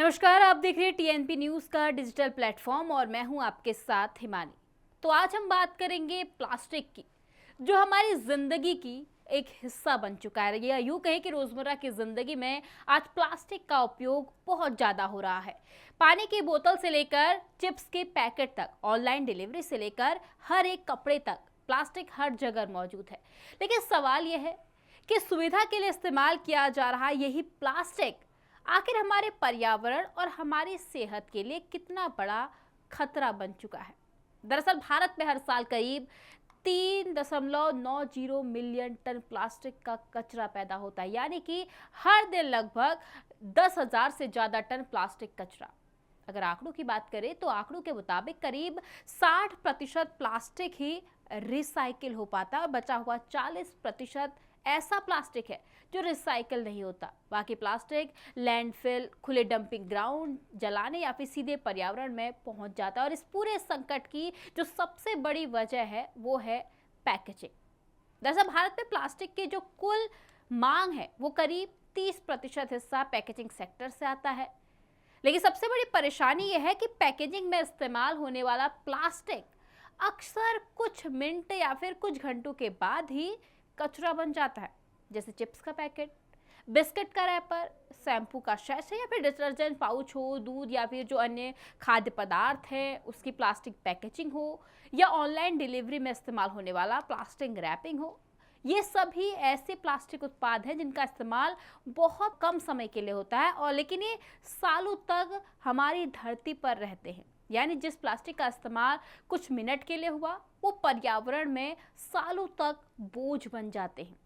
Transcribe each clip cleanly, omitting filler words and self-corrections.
नमस्कार, आप देख रहे हैं टीएनपी न्यूज़ का डिजिटल प्लेटफॉर्म और मैं हूं आपके साथ हिमानी। तो आज हम बात करेंगे प्लास्टिक की, जो हमारी ज़िंदगी की एक हिस्सा बन चुका है। या यूँ कहें कि रोज़मर्रा की ज़िंदगी में आज प्लास्टिक का उपयोग बहुत ज़्यादा हो रहा है। पानी की बोतल से लेकर चिप्स के पैकेट तक, ऑनलाइन डिलीवरी से लेकर हर एक कपड़े तक प्लास्टिक हर जगह मौजूद है। लेकिन सवाल यह है कि सुविधा के लिए इस्तेमाल किया जा रहा यही प्लास्टिक आखिर हमारे पर्यावरण और हमारी सेहत के लिए कितना बड़ा खतरा बन चुका है। दरअसल भारत में हर साल करीब 3.90 मिलियन टन प्लास्टिक का कचरा पैदा होता है, यानी कि हर दिन लगभग 10,000 से ज़्यादा टन प्लास्टिक कचरा। अगर आंकड़ों की बात करें तो आंकड़ों के मुताबिक करीब 60% प्लास्टिक ही रिसाइकिल हो पाता है और बचा हुआ 40% ऐसा प्लास्टिक है जो रिसाइकिल नहीं होता। बाकी प्लास्टिक लैंडफिल, खुले डंपिंग ग्राउंड, जलाने या फिर सीधे पर्यावरण में पहुंच जाता है। और इस पूरे संकट की जो सबसे बड़ी वजह है वो है पैकेजिंग। दरअसल भारत में प्लास्टिक की जो कुल मांग है वो करीब 30% हिस्सा पैकेजिंग सेक्टर से आता है। लेकिन सबसे बड़ी परेशानी यह है कि पैकेजिंग में इस्तेमाल होने वाला प्लास्टिक अक्सर कुछ मिनट या फिर कुछ घंटों के बाद ही कचरा बन जाता है। जैसे चिप्स का पैकेट, बिस्किट का रैपर, शैम्पू का सैशे या फिर डिटर्जेंट पाउच हो, दूध या फिर जो अन्य खाद्य पदार्थ हैं उसकी प्लास्टिक पैकेजिंग हो, या ऑनलाइन डिलीवरी में इस्तेमाल होने वाला प्लास्टिक रैपिंग हो। ये सभी ऐसे प्लास्टिक उत्पाद हैं जिनका इस्तेमाल बहुत कम समय के लिए होता है और लेकिन ये सालों तक हमारी धरती पर रहते हैं। यानी जिस प्लास्टिक का इस्तेमाल कुछ मिनट के लिए हुआ वो पर्यावरण में सालों तक बोझ बन जाते हैं।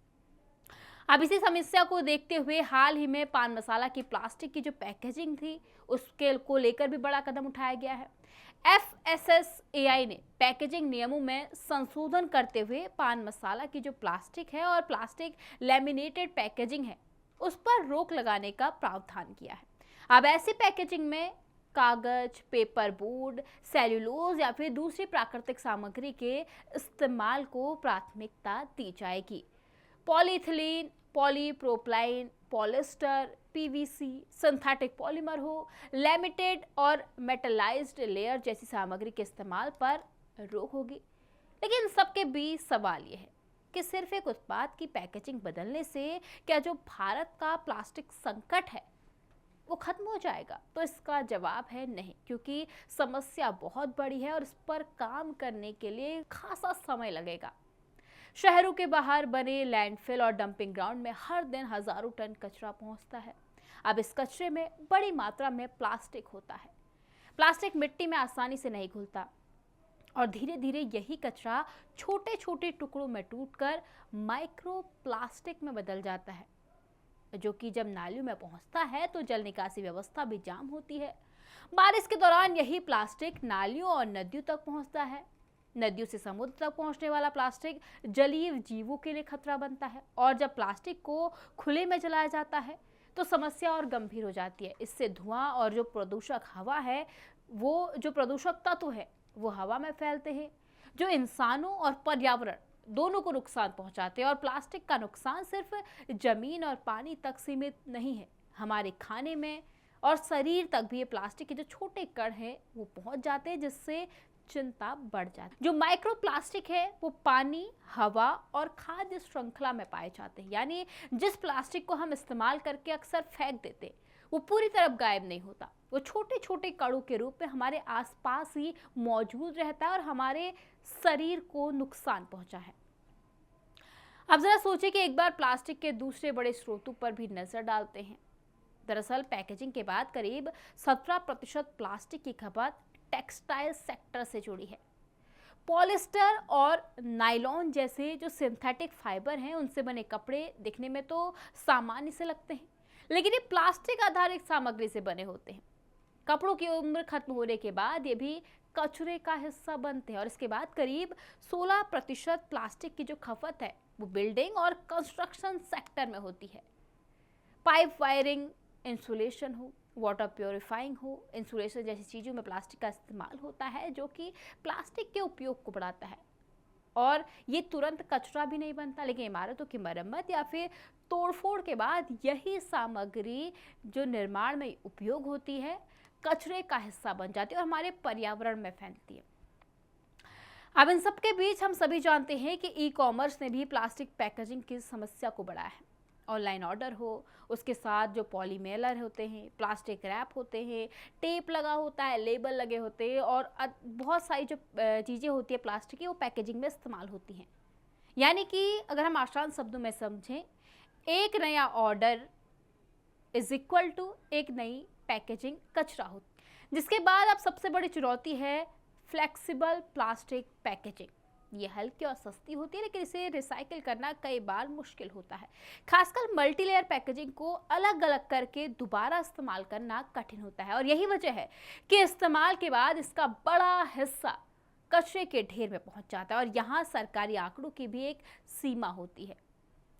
अब इसी समस्या को देखते हुए हाल ही में पान मसाला की प्लास्टिक की जो पैकेजिंग थी उसके को लेकर भी बड़ा कदम उठाया गया है। FSSAI ने पैकेजिंग नियमों में संशोधन करते हुए पान मसाला की जो प्लास्टिक है और प्लास्टिक लैमिनेटेड पैकेजिंग है उस पर रोक लगाने का प्रावधान किया है। अब ऐसी पैकेजिंग में कागज, पेपर बोर्ड, सेल्यूलोज या फिर दूसरी प्राकृतिक सामग्री के इस्तेमाल को प्राथमिकता दी जाएगी। Polythene, polypropylene, polyester, PVC, synthetic polymer हो, लैमिनेटेड और मेटलाइज्ड लेयर जैसी सामग्री के इस्तेमाल पर रोक होगी। लेकिन सबके बीच सवाल यह है कि सिर्फ एक उत्पाद की पैकेजिंग बदलने से क्या जो भारत का प्लास्टिक संकट है वो खत्म हो जाएगा? तो इसका जवाब है नहीं, क्योंकि समस्या बहुत बड़ी है और इस पर काम करने के लिए खासा समय लगेगा। शहरों के बाहर बने लैंडफिल और डंपिंग ग्राउंड में हर दिन हजारों टन कचरा पहुंचता है। अब इस कचरे में बड़ी मात्रा में प्लास्टिक होता है। प्लास्टिक मिट्टी में आसानी से नहीं घुलता और धीरे धीरे यही कचरा छोटे छोटे टुकड़ों में टूटकर माइक्रो प्लास्टिक में बदल जाता है, जो कि जब नालियों में पहुंचता है तो जल निकासी व्यवस्था भी जाम होती है। बारिश के दौरान यही प्लास्टिक नालियों और नदियों तक पहुंचता है। नदियों से समुद्र तक पहुंचने वाला प्लास्टिक जलीय जीवों के लिए खतरा बनता है और जब प्लास्टिक को खुले में जलाया जाता है तो समस्या और गंभीर हो जाती है। इससे धुआं और जो प्रदूषक हवा है, वो जो प्रदूषक तत्व है वो हवा में फैलते हैं, जो इंसानों और पर्यावरण दोनों को नुकसान पहुंचाते हैं। और प्लास्टिक का नुकसान सिर्फ जमीन और पानी तक सीमित नहीं है, हमारे खाने में और शरीर तक भी ये प्लास्टिक के जो छोटे कण हैं वो पहुंच जाते हैं, जिससे चिंता बढ़ जाती है। जो माइक्रो प्लास्टिक है वो पानी, हवा और खाद्य श्रृंखला में पाए जाते हैं। यानी जिस प्लास्टिक को हम इस्तेमाल करके अक्सर फेंक देते हैं वो पूरी तरह गायब नहीं होता, वो छोटे छोटे कणों के रूप में हमारे आसपास ही मौजूद रहता है और हमारे शरीर को नुकसान पहुंचा है। अब जरा सोचिए कि एक बार प्लास्टिक के दूसरे बड़े स्रोतों पर भी नजर डालते हैं। दरअसल पैकेजिंग के बाद करीब 17% प्लास्टिक की खपत टेक्सटाइल सेक्टर से जुड़ी है। पॉलिएस्टर और नायलॉन जैसे जो सिंथेटिक फाइबर हैं उनसे बने कपड़े दिखने में तो सामान्य से लगते हैं, लेकिन ये प्लास्टिक आधारित सामग्री से बने होते हैं। कपड़ों की उम्र खत्म होने के बाद ये भी कचरे का हिस्सा बनते हैं और इसके बाद करीब 16% प्लास्टिक की जो खपत है वो बिल्डिंग और कंस्ट्रक्शन सेक्टर में होती है। पाइप वायरिंग, इंसुलेशन हो, वाटर प्योरीफाइंग हो, इंसुलेशन जैसी चीज़ों में प्लास्टिक का इस्तेमाल होता है, जो कि प्लास्टिक के उपयोग को बढ़ाता है। और ये तुरंत कचरा भी नहीं बनता, लेकिन इमारतों की मरम्मत या फिर तोड़फोड़ के बाद यही सामग्री जो निर्माण में उपयोग होती है कचरे का हिस्सा बन जाती है और हमारे पर्यावरण में फैलती है। अब इन सब के बीच हम सभी जानते हैं कि ई कॉमर्स ने भी प्लास्टिक पैकेजिंग की समस्या को बढ़ाया है। ऑनलाइन ऑर्डर हो, उसके साथ जो पॉलीमेलर होते हैं, प्लास्टिक रैप होते हैं, टेप लगा होता है, लेबल लगे होते हैं और बहुत सारी जो चीज़ें होती है प्लास्टिक की वो पैकेजिंग में इस्तेमाल होती हैं। यानी कि अगर हम आसान शब्दों में समझें, एक नया ऑर्डर इज इक्वल टू एक नई पैकेजिंग कचरा होती, जिसके बाद अब सबसे बड़ी चुनौती है फ्लेक्सिबल प्लास्टिक पैकेजिंग। ये हल्की और सस्ती होती है, लेकिन इसे रिसाइकिल करना कई बार मुश्किल होता है। खासकर मल्टीलेयर पैकेजिंग को अलग अलग करके दोबारा इस्तेमाल करना कठिन होता है और यही वजह है कि इस्तेमाल के बाद इसका बड़ा हिस्सा कचरे के ढेर में पहुंच जाता है और यहाँ सरकारी आंकड़ों की भी एक सीमा होती है।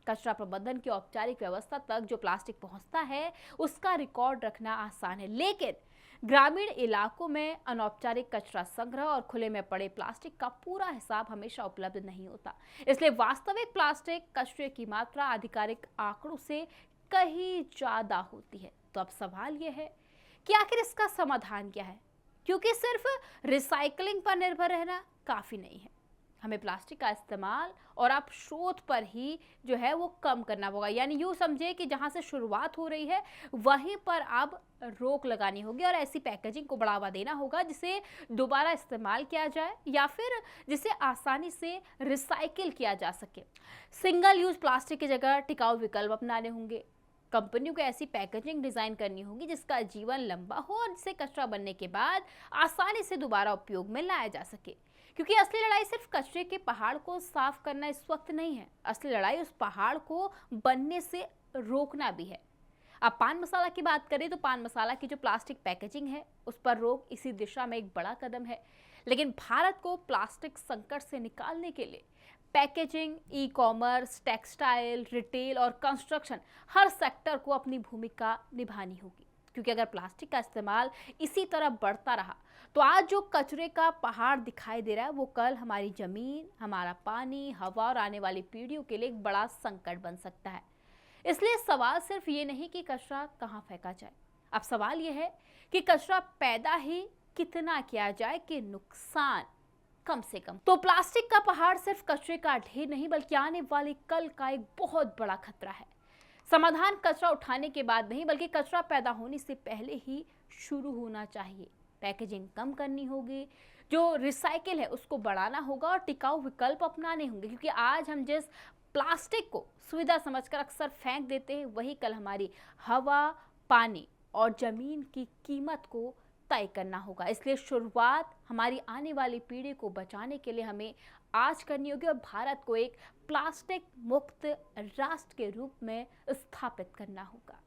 कचरा प्रबंधन की औपचारिक व्यवस्था तक जो प्लास्टिक पहुंचता है उसका रिकॉर्ड रखना आसान है, लेकिन ग्रामीण इलाकों में अनौपचारिक कचरा संग्रह और खुले में पड़े प्लास्टिक का पूरा हिसाब हमेशा उपलब्ध नहीं होता। इसलिए वास्तविक प्लास्टिक कचरे की मात्रा आधिकारिक आंकड़ों से कहीं ज्यादा होती है। तो अब सवाल यह है कि आखिर इसका समाधान क्या है, क्योंकि सिर्फ रिसाइकलिंग पर निर्भर रहना काफी नहीं है। हमें प्लास्टिक का इस्तेमाल और आप स्रोत पर ही जो है वो कम करना होगा। यानी यूँ समझे कि जहाँ से शुरुआत हो रही है वहीं पर अब रोक लगानी होगी और ऐसी पैकेजिंग को बढ़ावा देना होगा जिसे दोबारा इस्तेमाल किया जाए या फिर जिसे आसानी से रिसाइकिल किया जा सके। सिंगल यूज प्लास्टिक की जगह टिकाऊ विकल्प अपनाने होंगे। कंपनियों को ऐसी पैकेजिंग डिज़ाइन करनी होगी जिसका जीवन लंबा हो और जिसे कचरा बनने के बाद आसानी से दोबारा उपयोग में लाया जा सके। क्योंकि असली लड़ाई सिर्फ कचरे के पहाड़ को साफ करना इस वक्त नहीं है, असली लड़ाई उस पहाड़ को बनने से रोकना भी है। अब पान मसाला की बात करें तो पान मसाला की जो प्लास्टिक पैकेजिंग है उस पर रोक इसी दिशा में एक बड़ा कदम है। लेकिन भारत को प्लास्टिक संकट से निकालने के लिए packaging, e commerce, textile, retail और कंस्ट्रक्शन हर सेक्टर को अपनी भूमिका निभानी होगी। क्योंकि अगर प्लास्टिक का इस्तेमाल इसी तरह बढ़ता रहा तो आज जो कचरे का पहाड़ दिखाई दे रहा है वो कल हमारी जमीन, हमारा पानी, हवा और आने वाली पीढ़ियों के लिए एक बड़ा संकट बन सकता है। इसलिए सवाल सिर्फ ये नहीं कि कचरा कहाँ फेंका जाए, अब सवाल ये है कि कचरा पैदा ही कितना किया जाए कि नुकसान कम से कम। तो प्लास्टिक का पहाड़ सिर्फ कचरे का ढेर नहीं बल्कि आने वाले कल का एक बहुत बड़ा खतरा है। समाधान कचरा उठाने के बाद नहीं बल्कि कचरा पैदा होने से पहले ही शुरू होना चाहिए। पैकेजिंग कम करनी होगी, जो रिसाइकिल है उसको बढ़ाना होगा और टिकाऊ विकल्प अपनाने होंगे। क्योंकि आज हम जिस प्लास्टिक को सुविधा समझकर अक्सर फेंक देते हैं वही कल हमारी हवा, पानी और जमीन की कीमत को तय करना होगा। इसलिए शुरुआत हमारी आने वाली पीढ़ी को बचाने के लिए हमें आज करनी होगी और भारत को एक प्लास्टिक मुक्त राष्ट्र के रूप में स्थापित करना होगा।